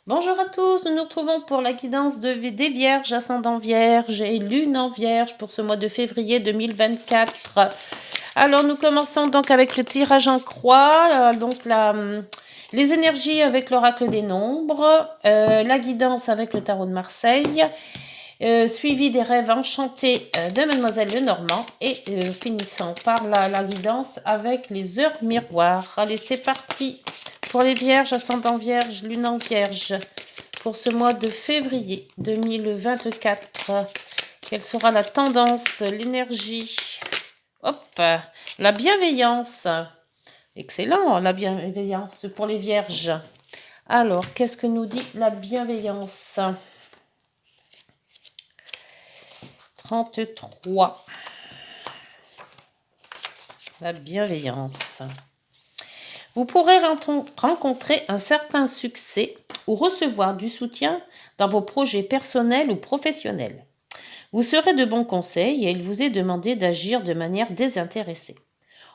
Bonjour à tous, nous nous retrouvons pour la guidance des Vierges, ascendant Vierge et Lune en Vierge pour ce mois de février 2024. Alors nous commençons donc avec le tirage en croix, les énergies avec l'oracle des nombres, la guidance avec le tarot de Marseille, suivi des rêves enchantés de Mademoiselle Lenormand et finissant par la guidance avec les heures miroirs. Allez, c'est parti pour les Vierges, ascendant Vierge, Lune en Vierge, pour ce mois de février 2024. Quelle sera la tendance, l'énergie? Hop, la bienveillance. Excellent, la bienveillance pour les Vierges. Alors, qu'est-ce que nous dit la bienveillance? 33. La bienveillance. Vous pourrez rencontrer un certain succès ou recevoir du soutien dans vos projets personnels ou professionnels. Vous serez de bons conseils et il vous est demandé d'agir de manière désintéressée.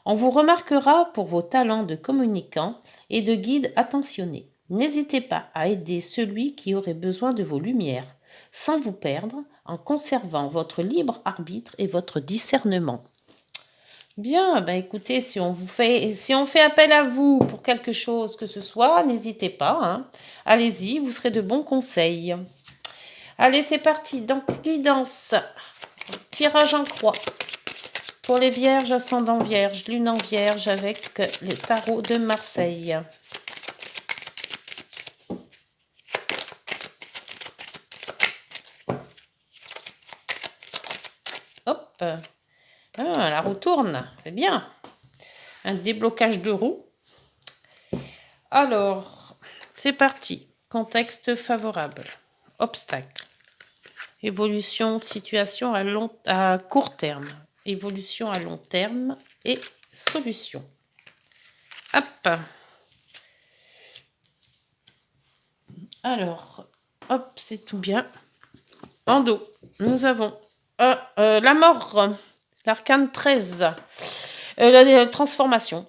On vous remarquera pour vos talents de communicant et de guide attentionné. N'hésitez pas à aider celui qui aurait besoin de vos lumières, sans vous perdre, en conservant votre libre arbitre et votre discernement. Bien, ben écoutez, si on fait appel à vous pour quelque chose que ce soit, n'hésitez pas, hein. Allez-y, vous serez de bons conseils. Allez, c'est parti. Donc, guidance, tirage en croix. Pour les Vierges, ascendant Vierge, Lune en Vierge avec le tarot de Marseille. Hop. Ah, la roue tourne, c'est bien. Un déblocage de roue. Alors, c'est parti. Contexte favorable. Obstacle. Évolution de situation à court terme. Évolution à long terme et solution. Hop. Alors, hop, c'est tout bien. En dos, nous avons la mort, l'arcane 13. La transformation.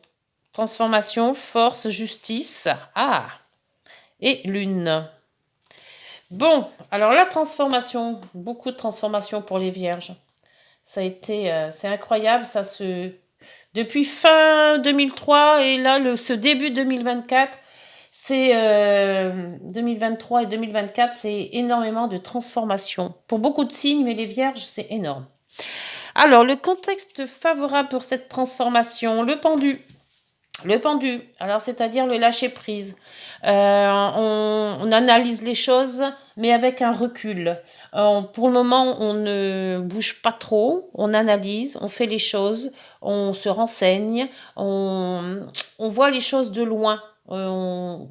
Transformation, force, justice. Ah. Et lune. Bon, alors la transformation, beaucoup de transformations pour les Vierges. Ça a été, c'est incroyable, depuis fin 2003 et là, ce début 2024, c'est 2023 et 2024, c'est énormément de transformations. Pour beaucoup de signes, mais les Vierges, c'est énorme. Alors, le contexte favorable pour cette transformation, le pendu. Le pendu, alors c'est-à-dire le lâcher-prise. On analyse les choses, mais avec un recul. Pour le moment, on ne bouge pas trop, on analyse, on fait les choses, on se renseigne, on voit les choses de loin.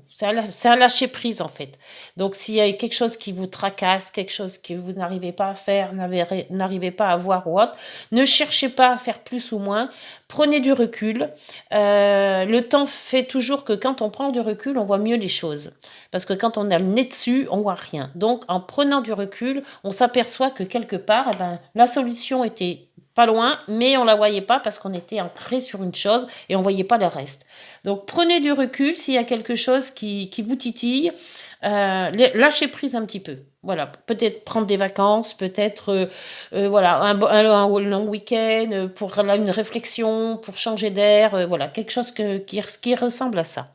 C'est un lâcher-prise en fait. Donc s'il y a quelque chose qui vous tracasse, quelque chose que vous n'arrivez pas à faire, n'arrivez pas à voir ou autre, ne cherchez pas à faire plus ou moins, prenez du recul. Le temps fait toujours que quand on prend du recul, on voit mieux les choses. Parce que quand on a le nez dessus, on voit rien. Donc en prenant du recul, on s'aperçoit que quelque part, la solution était pas loin, mais on la voyait pas parce qu'on était ancré sur une chose et on voyait pas le reste. Donc prenez du recul s'il y a quelque chose qui vous titille, lâchez prise un petit peu. Voilà, peut-être prendre des vacances, peut-être voilà un long week-end pour une réflexion, pour changer d'air, voilà quelque chose qui ressemble à ça.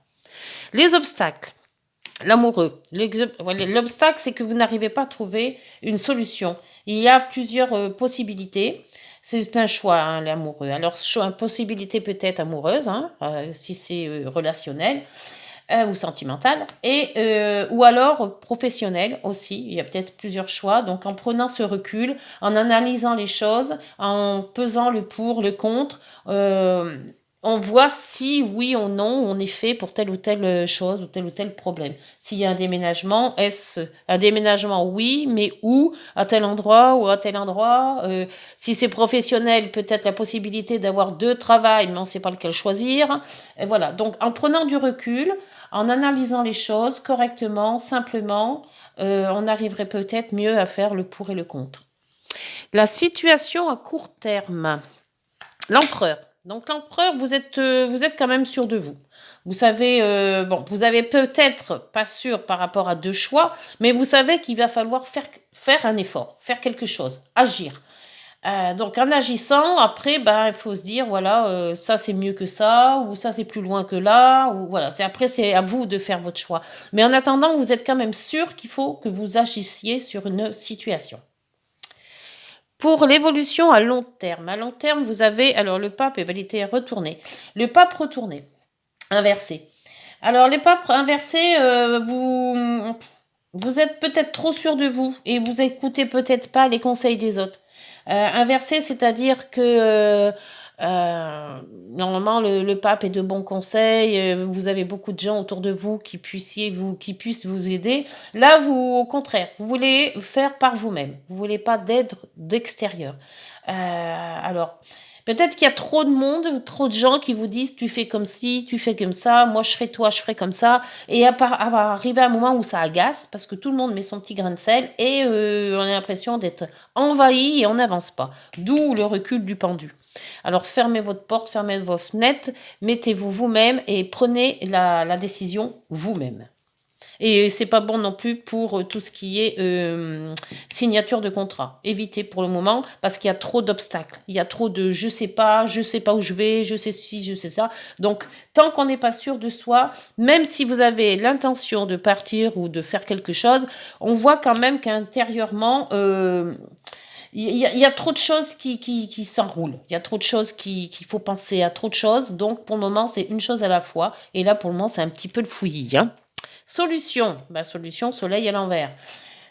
Les obstacles. L'amoureux. L'obstacle, c'est que vous n'arrivez pas à trouver une solution. Il y a plusieurs possibilités. C'est un choix, hein, l'amoureux. Alors, possibilité peut-être amoureuse, hein, si c'est relationnel ou sentimental, ou alors professionnel aussi. Il y a peut-être plusieurs choix. Donc, en prenant ce recul, en analysant les choses, en pesant le pour, le contre, on voit si oui ou non on est fait pour telle ou telle chose ou tel problème. S'il y a un déménagement, est-ce un déménagement? Oui, mais où? À tel endroit ou à tel endroit? Si c'est professionnel, peut-être la possibilité d'avoir deux travails, mais on ne sait pas lequel choisir. Et voilà. Donc, en prenant du recul, en analysant les choses correctement, simplement, on arriverait peut-être mieux à faire le pour et le contre. La situation à court terme. L'empereur. Donc l'empereur, vous êtes quand même sûr de vous. Vous savez, bon, vous avez peut-être pas sûr par rapport à deux choix, mais vous savez qu'il va falloir faire un effort, faire quelque chose, agir. Donc en agissant, après, ben, il faut se dire, voilà, ça c'est mieux que ça, ou ça c'est plus loin que là, ou voilà. Après, c'est à vous de faire votre choix. Mais en attendant, vous êtes quand même sûr qu'il faut que vous agissiez sur une situation. Pour l'évolution à long terme, vous avez, alors le pape, il était retourné. Le pape retourné, inversé. Alors les papes inversés, vous êtes peut-être trop sûr de vous et vous écoutez peut-être pas les conseils des autres. Inversé, c'est-à-dire que normalement le pape est de bons conseils, vous avez beaucoup de gens autour de vous qui puissent vous aider. Là, vous, au contraire, vous voulez faire par vous-même. Vous voulez pas d'aide d'extérieur. Alors, peut-être qu'il y a trop de monde, ou trop de gens qui vous disent tu fais comme ci, tu fais comme ça, moi je ferai toi, je ferai comme ça. Et arriver un moment où ça agace, parce que tout le monde met son petit grain de sel et on a l'impression d'être envahi et on n'avance pas. D'où le recul du pendu. Alors fermez votre porte, fermez vos fenêtres, mettez-vous vous-même et prenez la décision vous-même. Et c'est pas bon non plus pour tout ce qui est signature de contrat. Évitez pour le moment parce qu'il y a trop d'obstacles. Il y a trop de je sais pas où je vais, je sais ci, je sais ça. Donc tant qu'on n'est pas sûr de soi, même si vous avez l'intention de partir ou de faire quelque chose, on voit quand même qu'intérieurement il y a trop de choses qui s'enroulent. Il y a trop de choses qu'il faut penser à trop de choses. Donc, pour le moment, c'est une chose à la fois. Et là, pour le moment, c'est un petit peu le fouillis. Hein. Solution. Solution, soleil à l'envers.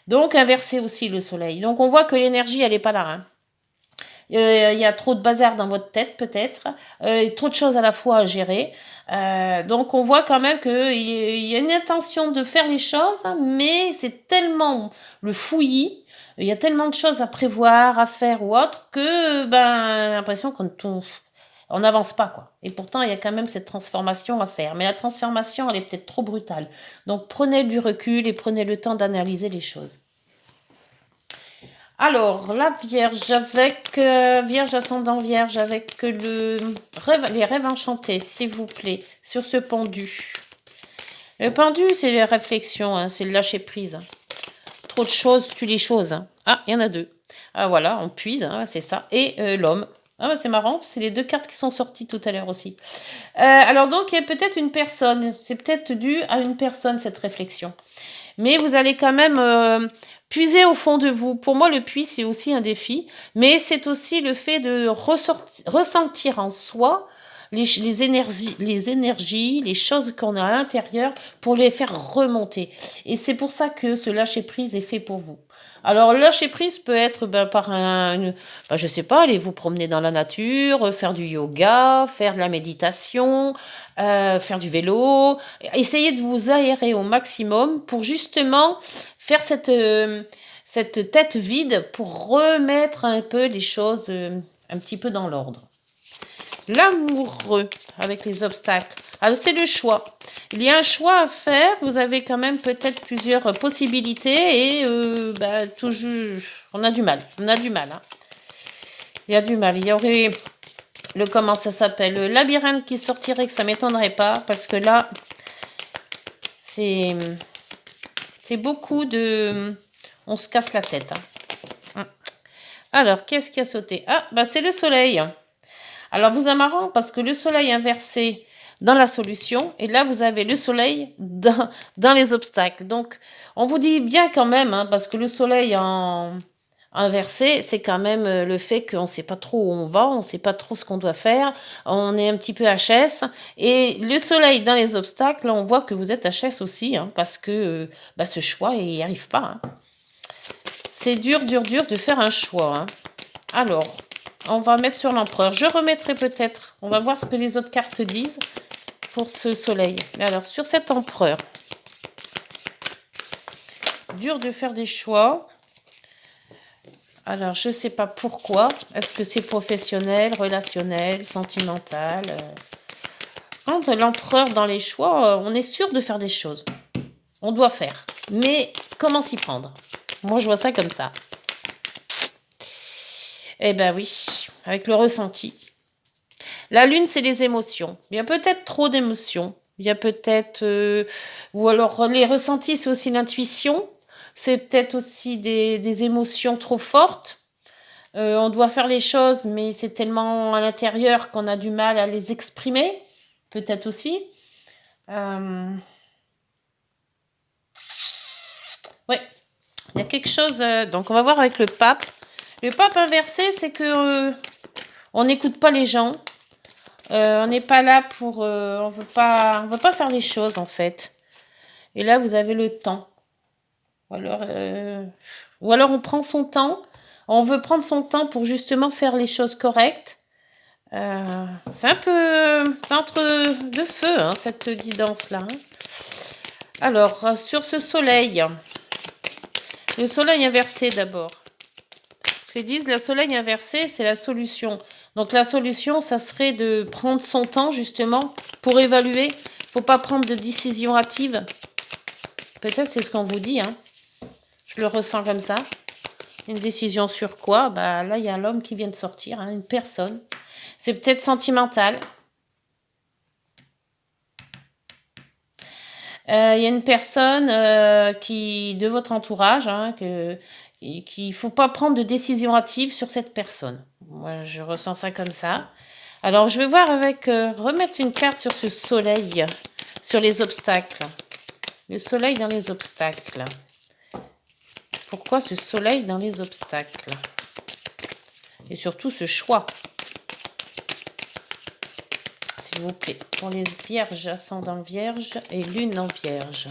Donc, inverser aussi le soleil. Donc, on voit que l'énergie, elle n'est pas là. Hein. Il y a trop de bazar dans votre tête, peut-être. Trop de choses à la fois à gérer. Donc, on voit quand même qu'il y a une intention de faire les choses, mais c'est tellement le fouillis. Il y a tellement de choses à prévoir, à faire ou autre, que l'impression qu'on n'avance pas, quoi. Et pourtant, il y a quand même cette transformation à faire. Mais la transformation, elle est peut-être trop brutale. Donc, prenez du recul et prenez le temps d'analyser les choses. Alors, la Vierge avec Vierge ascendant Vierge avec les rêves enchantés, s'il vous plaît, sur ce pendu. Le pendu, c'est les réflexions, hein, c'est le lâcher prise. Hein. Trop de choses tue les choses. Hein. Ah, il y en a deux. Ah voilà, on puise, hein, c'est ça. Et l'homme. Ah, c'est marrant, c'est les deux cartes qui sont sorties tout à l'heure aussi. Alors donc, il y a peut-être une personne, c'est peut-être dû à une personne cette réflexion. Mais vous allez quand même puiser au fond de vous. Pour moi, le puits, c'est aussi un défi, mais c'est aussi le fait de ressentir en soi les énergies, les choses qu'on a à l'intérieur pour les faire remonter. Et c'est pour ça que ce lâcher-prise est fait pour vous. Alors, le lâcher-prise peut être par je sais pas, aller vous promener dans la nature, faire du yoga, faire de la méditation, faire du vélo. Essayez de vous aérer au maximum pour justement faire cette tête vide pour remettre un peu les choses un petit peu dans l'ordre. L'amoureux avec les obstacles. Alors, c'est le choix. Il y a un choix à faire. Vous avez quand même peut-être plusieurs possibilités et toujours, on a du mal. On a du mal. Hein. Il y a du mal. Il y aurait comment ça s'appelle, le labyrinthe qui sortirait, que ça m'étonnerait pas parce que là, c'est beaucoup de... On se casse la tête. Hein. Alors, qu'est-ce qui a sauté? Ah, c'est le soleil. Alors, vous êtes marrant parce que le soleil inversé dans la solution, et là, vous avez le soleil dans les obstacles. Donc, on vous dit bien quand même, hein, parce que le soleil inversé, c'est quand même le fait qu'on ne sait pas trop où on va, on ne sait pas trop ce qu'on doit faire, on est un petit peu HS. Et le soleil dans les obstacles, là, on voit que vous êtes HS aussi, hein, parce que ce choix, il n'y arrive pas. Hein. C'est dur de faire un choix. Hein. Alors, on va mettre sur l'empereur. Je remettrai peut-être. On va voir ce que les autres cartes disent pour ce soleil. Mais alors, sur cet empereur, dur de faire des choix. Alors, je ne sais pas pourquoi. Est-ce que c'est professionnel, relationnel, sentimental Quand l'empereur dans les choix, on est sûr de faire des choses. On doit faire. Mais comment s'y prendre? Moi, je vois ça comme ça. Eh ben oui, avec le ressenti. La lune, c'est les émotions. Il y a peut-être trop d'émotions. Il y a peut-être... ou alors les ressentis, c'est aussi l'intuition. C'est peut-être aussi des émotions trop fortes. On doit faire les choses, mais c'est tellement à l'intérieur qu'on a du mal à les exprimer. Peut-être aussi. Ouais, il y a quelque chose... donc on va voir avec le pape. Le pape inversé, c'est que on n'écoute pas les gens. On n'est pas là pour... on veut pas faire les choses, en fait. Et là, vous avez le temps. Ou alors on prend son temps. On veut prendre son temps pour justement faire les choses correctes. C'est un peu... C'est entre deux feux, hein, cette guidance-là. Hein. Alors, sur ce soleil. Le soleil inversé, d'abord. Parce qu'ils disent, le soleil inversé, c'est la solution. Donc, la solution, ça serait de prendre son temps, justement, pour évaluer. Il ne faut pas prendre de décision hâtive. Peut-être c'est ce qu'on vous dit, hein. Je le ressens comme ça. Une décision sur quoi? Bah là, il y a l'homme qui vient de sortir, hein, une personne. C'est peut-être sentimental. Il y a une personne qui de votre entourage, hein, qu'il ne faut pas prendre de décision hâtive sur cette personne. Moi, je ressens ça comme ça. Alors, je vais voir avec... remettre une carte sur ce soleil, sur les obstacles. Le soleil dans les obstacles. Pourquoi ce soleil dans les obstacles? Et surtout ce choix. S'il vous plaît. Pour les vierges, ascendant vierge et lune en vierge.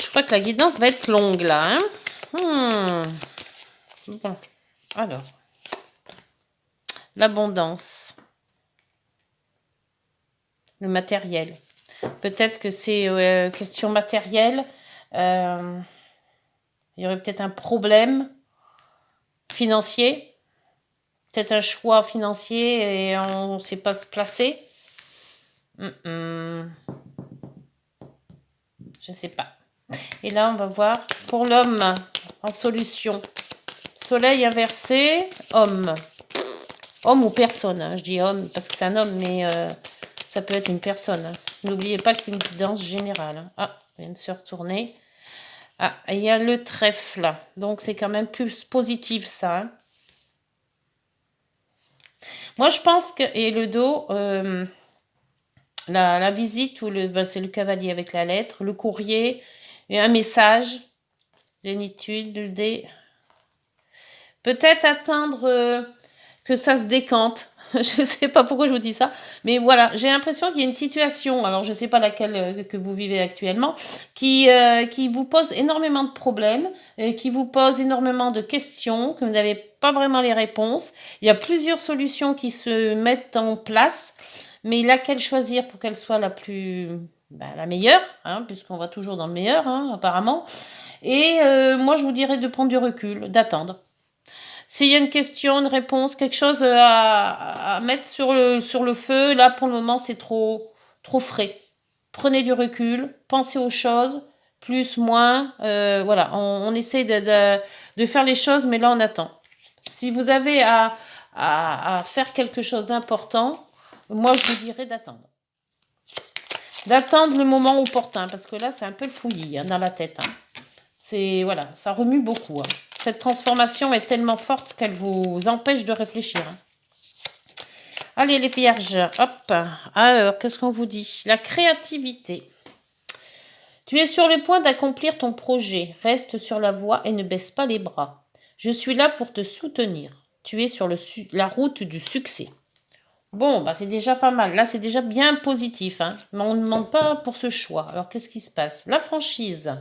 Je crois que la guidance va être longue là. Hein. Bon. Alors. L'abondance. Le matériel. Peut-être que c'est question matérielle. Il y aurait peut-être un problème financier. Peut-être un choix financier et on ne sait pas se placer. Je ne sais pas. Et là, on va voir pour l'homme en solution. Soleil inversé, homme. Homme ou personne. Hein. Je dis homme parce que c'est un homme, mais... ça peut être une personne. Hein. N'oubliez pas que c'est une guidance générale. Hein. Ah, je viens de se retourner. Ah, il y a le trèfle. Donc, c'est quand même plus positif, ça. Hein. Moi, je pense que... Et le dos, la visite, ou c'est le cavalier avec la lettre, le courrier, et un message, zénitude, le dé. Peut-être attendre que ça se décante. Je ne sais pas pourquoi je vous dis ça, mais voilà, j'ai l'impression qu'il y a une situation, alors je ne sais pas laquelle que vous vivez actuellement, qui vous pose énormément de problèmes, qui vous pose énormément de questions, que vous n'avez pas vraiment les réponses. Il y a plusieurs solutions qui se mettent en place, mais laquelle choisir pour qu'elle soit la plus... la meilleure, hein, puisqu'on va toujours dans le meilleur, hein, apparemment. Et moi, je vous dirais de prendre du recul, d'attendre. S'il y a une question, une réponse, quelque chose à mettre sur le feu, là pour le moment c'est trop frais. Prenez du recul, pensez aux choses, plus, moins, voilà, on essaie de faire les choses, mais là on attend. Si vous avez à faire quelque chose d'important, moi je vous dirais d'attendre. D'attendre le moment opportun, parce que là c'est un peu le fouillis hein, dans la tête. Hein. C'est, voilà, ça remue beaucoup. Hein. Cette transformation est tellement forte qu'elle vous empêche de réfléchir. Hein. Allez, les vierges, hop. Alors, qu'est-ce qu'on vous dit? La créativité. Tu es sur le point d'accomplir ton projet. Reste sur la voie et ne baisse pas les bras. Je suis là pour te soutenir. Tu es sur la route du succès. Bon, bah c'est déjà pas mal. Là, c'est déjà bien positif. Hein. Mais on ne demande pas pour ce choix. Alors, qu'est-ce qui se passe? La franchise.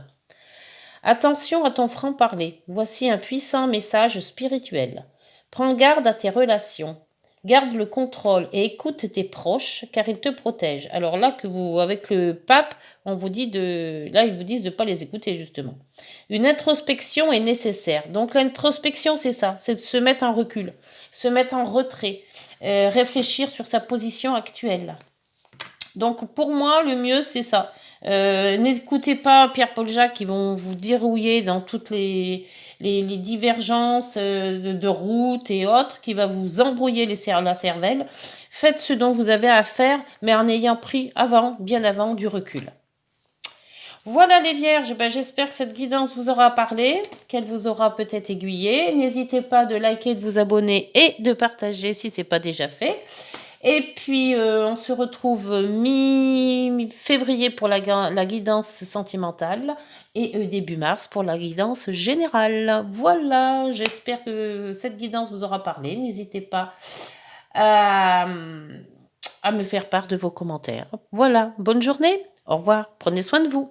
Attention à ton franc-parler. Voici un puissant message spirituel. Prends garde à tes relations. Garde le contrôle et écoute tes proches car ils te protègent. Alors là que vous, avec le pape, on vous dit là ils vous disent de ne pas les écouter justement. Une introspection est nécessaire. Donc l'introspection c'est ça, c'est de se mettre en recul, se mettre en retrait, réfléchir sur sa position actuelle. Donc pour moi le mieux c'est ça. N'écoutez pas Pierre-Paul Jacques qui vont vous dérouiller dans toutes les les divergences de route et autres qui va vous embrouiller la cervelle. Faites ce dont vous avez à faire, mais en ayant pris bien avant, du recul. Voilà les vierges, ben, j'espère que cette guidance vous aura parlé, qu'elle vous aura peut-être aiguillé. N'hésitez pas de liker, de vous abonner et de partager si ce n'est pas déjà fait. Et puis, on se retrouve mi-février pour la guidance sentimentale et début mars pour la guidance générale. Voilà, j'espère que cette guidance vous aura parlé. N'hésitez pas à me faire part de vos commentaires. Voilà, bonne journée, au revoir, prenez soin de vous.